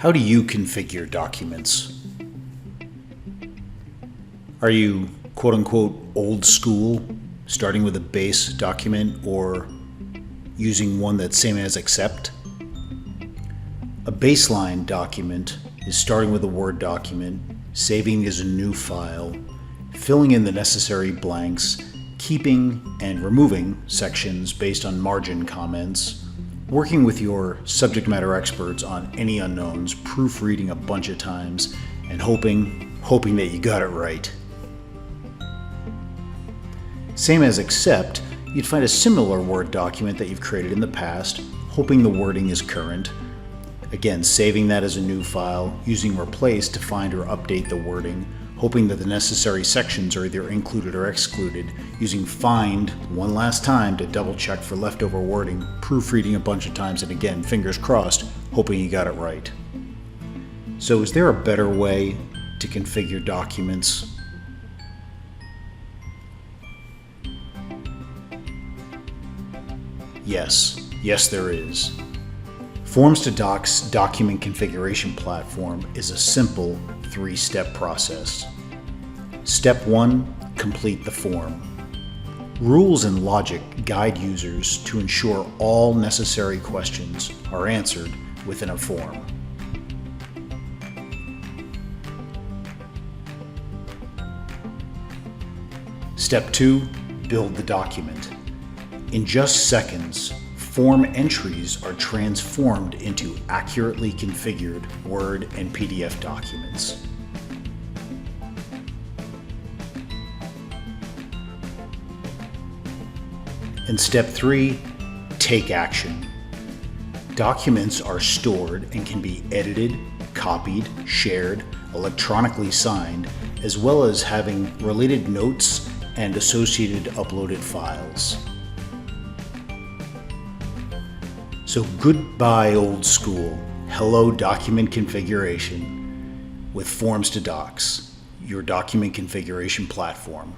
How do you configure documents? Are you quote-unquote old school, starting with a base document or using one that's same as except? A baseline document is starting with a Word document, saving as a new file, filling in the necessary blanks, keeping and removing sections based on margin comments, working with your subject matter experts on any unknowns, proofreading a bunch of times, and hoping that you got it right. Same as except, you'd find a similar Word document that you've created in the past, hoping the wording is current. Again, saving that as a new file, using replace to find or update the wording, hoping that the necessary sections are either included or excluded, using find one last time to double check for leftover wording, proofreading a bunch of times, and again, fingers crossed, hoping you got it right. So is there a better way to configure documents? Yes there is. Forms2Docs document configuration platform is a simple 3-step process. Step 1, complete the form. Rules and logic guide users to ensure all necessary questions are answered within a form. Step 2, build the document. In just seconds, form entries are transformed into accurately configured Word and PDF documents. And step 3, take action. Documents are stored and can be edited, copied, shared, electronically signed, as well as having related notes and associated uploaded files. So goodbye old school, hello document configuration with Forms2Docs, your document configuration platform.